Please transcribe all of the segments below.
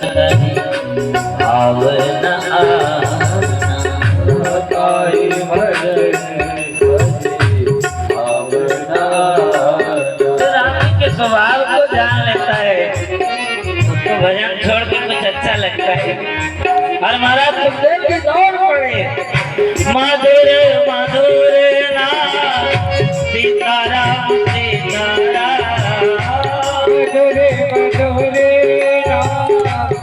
तजी भावना ताई भजन भावना। तो राम जी के स्वभाव को जान लेता है, उसको भजन छोड़ के कुछ अच्छा लगता है। और महाराज सुखदेव की दौड़ पड़े, मधुर मधुर नाम सीताराम सीताराम, मधुर मधुर नाम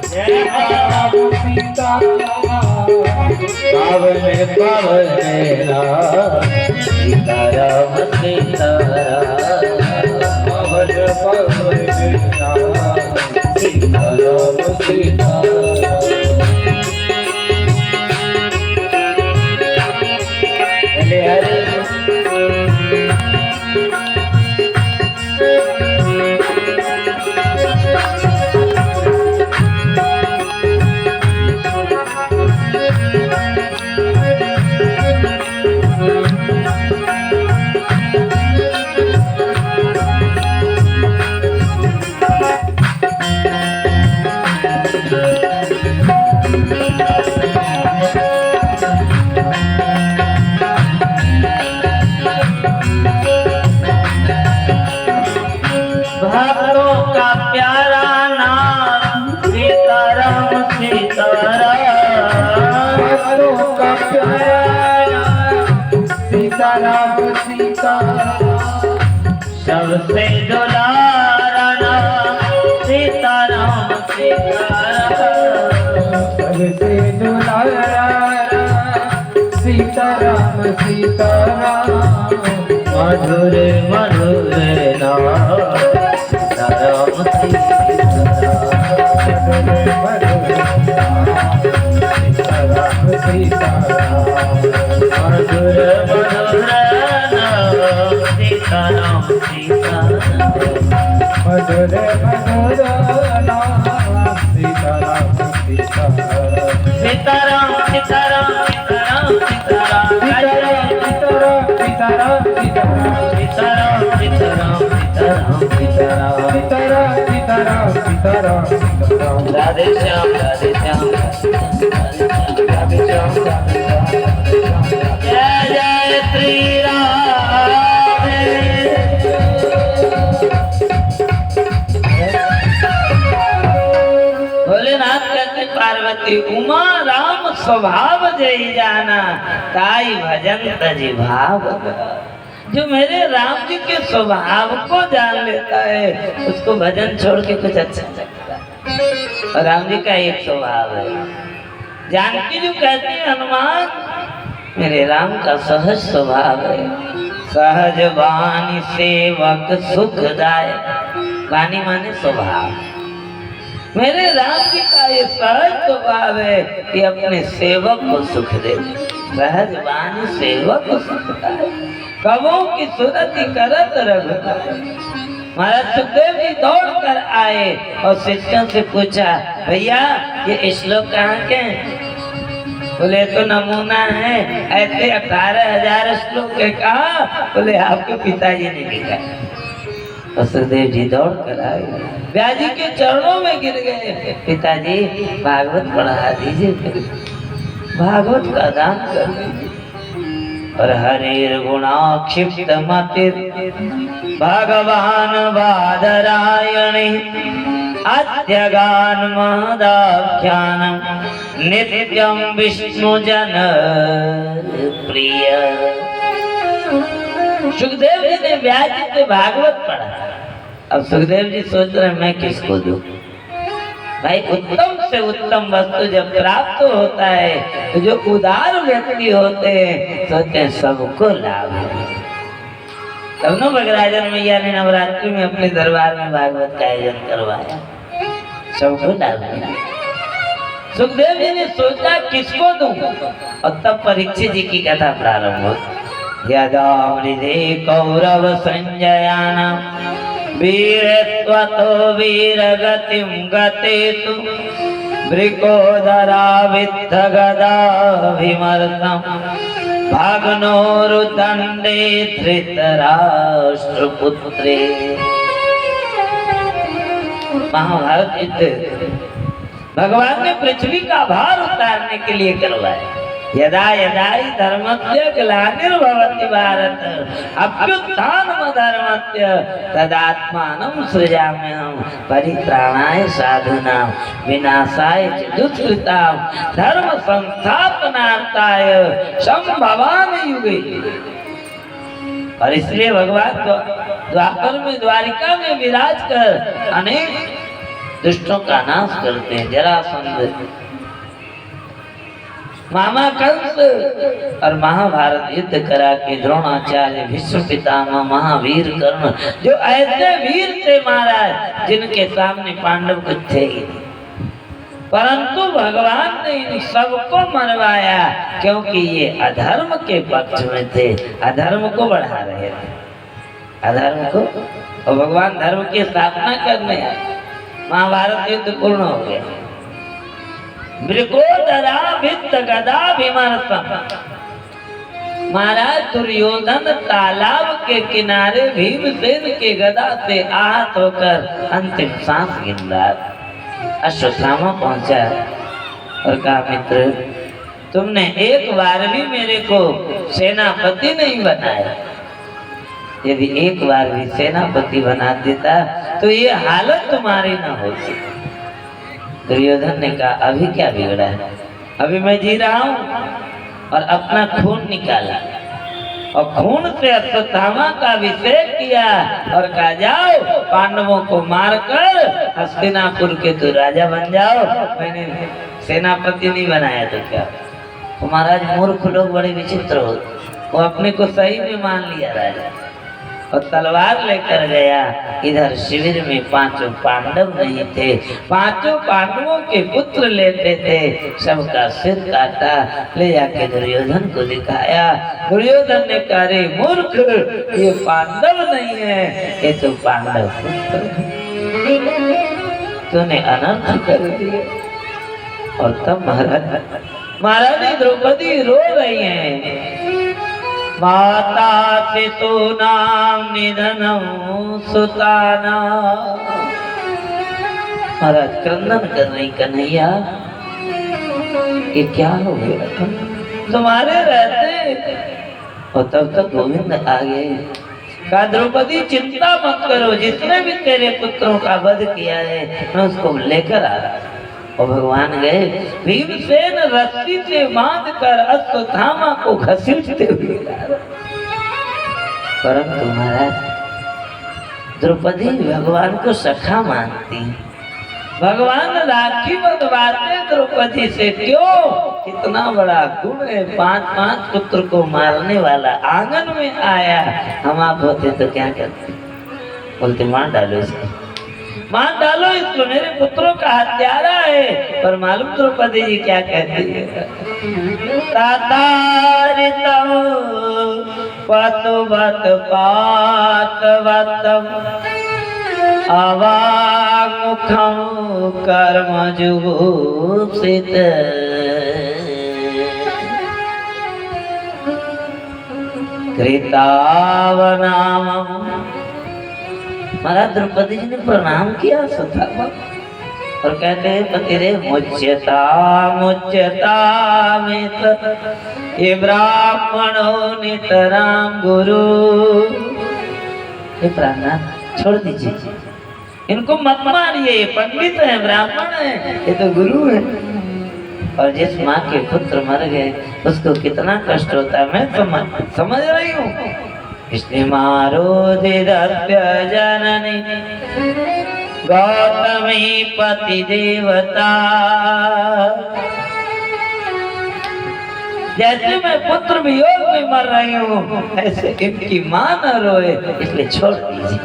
जय राम सीताराम, पावन पावन नाम सीताराम सीताराम, पावन पावन नाम सीताराम सीताराम। हरे हरे भक्तों का प्यारा नाम सीताराम सीताराम, भक्तों का प्यारा सीताराम सीताराम, सबसे दुलारा नाम सीताराम सीताराम, सबसे दुलारा सीताराम सीताराम, मधुर मधुर नाम सीताराम सीताराम सीताराम, मधुर मधुर नाम सीताराम सीताराम, मधुर मधुर नाम सीताराम सीताराम, सीताराम सीताराम सीताराम सीताराम, सीताराम सीताराम सीताराम, सीताराम सीताराम सीताराम सीताराम, सीताराम सीताराम सीताराम, राधे श्याम राधे श्याम राधे श्याम, जय जय श्री राम। भोलेनाथ कहते पार्वती उमा राम स्वभाव जय जाना, ताई भजन तजी भाव। जो मेरे राम जी के स्वभाव को जान लेता है, उसको भजन छोड़ के कुछ अच्छा लगता है। और राम जी का एक स्वभाव है, जानकी जो कहती है हनुमान, मेरे राम का सहज स्वभाव है। सहज वाणी सेवक सुखदायक, वाणी माने स्वभाव। मेरे राम जी का ये सहज स्वभाव है कि अपने सेवक को सुख दे। सहज वाणी सेवक को सुखदायक, कवों की सुरति करत रघुनाथ। महाराज सुखदेव जी दौड़ कर आए और शिष्यों से पूछा, भैया ये श्लोक कहाँ के हैं? बोले तो नमूना है, ऐसे 18,000 श्लोक है। कहा? बोले आपके पिताजी ने लिखा। और सुखदेव जी दौड़ कर आए, व्यास जी के चरणों में गिर गए, पिताजी भागवत पढ़ा दीजिए, भागवत का दान कर दीजिए। और हरेर गुणा क्षिप्त मतिर भगवान बादरायणे, अत्यगान महदाख्यानम नित्यम विष्णु जन प्रिय। सुखदेव जी ने व्यास जी से भागवत पढ़ा। अब सुखदेव जी सोच रहे मैं किसको दूं? भाई उत्तम से उत्तम वस्तु जब प्राप्त होता है तो जो उदार व्यक्ति होते हैं सोचते हैं सबको लाभ है। तब न भगराजन मैया ने नवरात्रि में अपने दरबार में भागवत का आयोजन करवाया, सबको लाभ है। सुखदेव जी ने सोचा किसको दूं, और तब परीक्षित जी की कथा प्रारंभ हो। यदा मृदे कौरव संजयानां वीरत्वतो वीरगतिं गतेतु वृकोदराविद्ध गदाभिमर्दम् भाग्नोरुदण्डे धृतराष्ट्रपुत्रे। महाभारत युद्ध भगवान ने पृथ्वी का भार उतारने के लिए करवाया। यदा यदा हि धर्मस्य ग्लानिर्भवति भारत अभ्युत्थानमधर्मस्य तदात्मानं सृजाम्यहं परित्राणाय साधूनां विनाशाय च दुष्कृतां धर्म संस्थापनार्थाय संभवामि युगे। और इसलिए भगवान द्वापर में द्वारिका में विराज कर अनेक दुष्टों का नाश करते हैं। जरासंध, मामा कंस और महाभारत युद्ध करा के द्रोणाचार्य, भीष्म पितामह, महावीर कर्ण, जो ऐसे वीर थे महाराज जिनके सामने पांडव कुछ थे ही नहीं, परंतु भगवान ने इन सबको मरवाया क्योंकि ये अधर्म के पक्ष में थे, अधर्म को बढ़ा रहे थे, अधर्म को। और भगवान धर्म की स्थापना करने आए। महाभारत युद्ध पूर्ण हो गया। मृगोदरा भित्त गदा विमर्शम। महाराज दुर्योधन तालाब के किनारे भीमसेन के गदा से आहत होकर अंतिम सांस गिन रहा। अश्वत्थामा पहुंचा और कहा, मित्र तुमने एक बार भी मेरे को सेनापति नहीं बनाया। यदि एक बार भी सेनापति बना देता तो ये हालत तुम्हारी ना होती। दुर्योधन ने कहा, अभी क्या बिगड़ा है, अभी मैं जी रहा हूं। और अपना खून निकाला और खून से अश्वत्थामा का अभिषेक किया और कहा, जाओ पांडवों को मारकर हस्तिनापुर के तो राजा बन जाओ, मैंने सेनापति नहीं बनाया तो क्या। तो महाराज मूर्ख लोग बड़े विचित्र होते, वो अपने को सही में मान लिया राजा और तलवार लेकर गया। इधर शिविर में पांचों पांडव नहीं थे, पांचों पांडवों के पुत्र लेते थे, सबका सिर काटा, ले जाके दुर्योधन को दिखाया। दुर्योधन ने कहा, रे मूर्ख, ये पांडव नहीं है, ये तो पांडव पुत्र है, तूने अनर्थ कर दिया। और तब महारानी द्रौपदी रो रही है। माता पितॄणां निधनं सुताना। महाराज क्रंदन कर रही, कन्हैया ये क्या हो गया तुम्हारे रहते। और तब तक गोविंद आ गए। कहा, द्रौपदी चिंता मत करो, जिसने भी तेरे पुत्रों का वध किया है मैं उसको लेकर आ रहा। और भगवान गए, भीमसेन रस्सी से बांधकर अश्वत्थामा को घसीटते हुए ला रहे। परंतु महाराज द्रौपदी भगवान को सखा मानती, भगवान राखी बंधवाते द्रौपदी से। क्यों? कितना बड़ा गुण है, 5 पुत्र को मारने वाला आंगन में आया। हम आप होते तो क्या करते? बोलते मार डालो इसको, मार डालो इसको, मेरे पुत्रों का हत्यारा है। पर मालूम द्रौपदी जी क्या कहती है? तातारितम पतुवत पातवतम अवामुखम कर्मजुगुप्सित। कृतावनामम। महाराज द्रौपदी जी ने प्रणाम किया अश्वत्थामा और कहते हैं, पतिदेव मुच्यता मुच्यता मित ये ब्राह्मणो नितराम गुरु। ये प्राणनाथ छोड़ दीजिए, इनको मत मारिए, ये पंडित है, ब्राह्मण है, ये तो गुरु है। और जिस माँ के पुत्र मर गए उसको कितना कष्ट होता है मैं समझ रही हूँ। इसलिए मारोदिदप्य जननी गौतमी पति देवता। जैसे मैं पुत्र वियोग में मर रही हूँ ऐसे इनकी मां न रोए, इसलिए छोड़ दीजिए।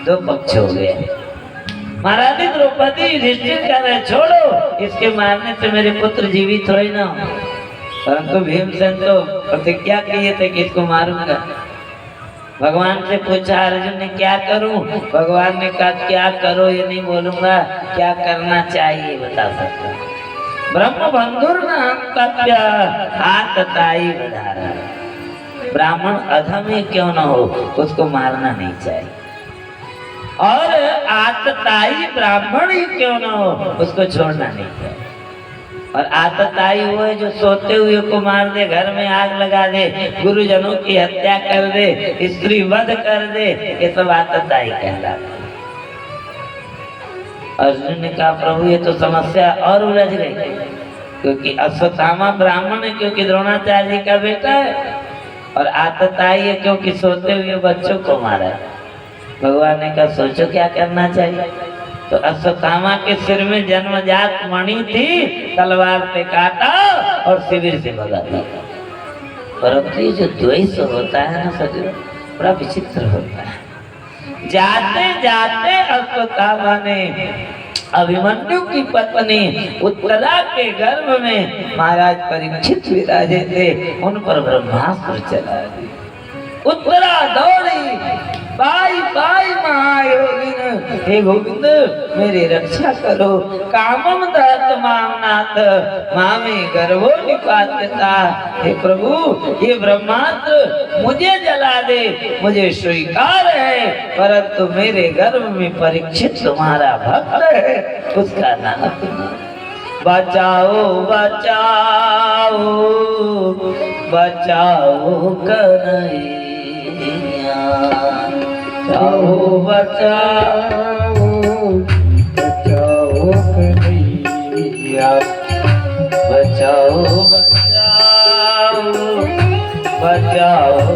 2 पक्ष हो गए। महारानी द्रौपदी युधिष्ठिर कह रहे छोड़ो, इसके मारने से मेरे पुत्र जीवित थोड़ी ना हो। परंतु भीमसेन तो प्रतिज्ञा किए थे कि इसको मारूंगा। भगवान से पूछा अर्जुन ने क्या करूं? भगवान ने कहा क्या करो ये नहीं बोलूंगा, क्या करना चाहिए बता सकता। ब्रह्म बंधुर न हंतव्य आतताई बधारा। ब्राह्मण अधम ही क्यों न हो उसको मारना नहीं चाहिए। और आतताई ब्राह्मण ही क्यों न हो, उसको छोड़ना नहीं था। और आतताई वो है जो सोते हुए को मार दे, घर में आग लगा दे, गुरुजनों की हत्या कर दे, स्त्री वध कर दे, ये सब आतताई कहलाता है। अर्जुन ने कहा प्रभु ये तो समस्या और उलझ गई, क्योंकि अश्वत्थामा ब्राह्मण है क्योंकि द्रोणाचार्य जी का बेटा है, और आतताई है क्योंकि सोते हुए बच्चों को मारा। भगवान ने कहा सोचो क्या करना चाहिए। तो अश्वत्थामा के सिर में जन्मजात मणि थी, तलवार से काटा और शिविर से भगा दिया। परंतु ये जो द्वेष होता है ना सजो, बड़ा विचित्र होता है। जाते जाते अश्वत्थामा ने अभिमन्यु की पत्नी उत्तरा के गर्भ में महाराज परीक्षित विराजे थे, उन पर ब्रह्मास्त्र चला दिया। उत्तरा दौड़ी, बाई बाई महायोगिन, हे गोविंद मेरी रक्षा करो। कामम दहत मामनाथ मामे गर्भो निपात्यता, हे प्रभु ये ब्रह्मास्त्र मुझे जला दे, मुझे स्वीकार है, परंतु मेरे गर्भ में परीक्षित तुम्हारा भक्त है, उसका नाम बचाओ बचाओ बचाओ कन्हैया, बचाओ बचाओ बचाओ कन्हैया, बचाओ बचाओ बचाओ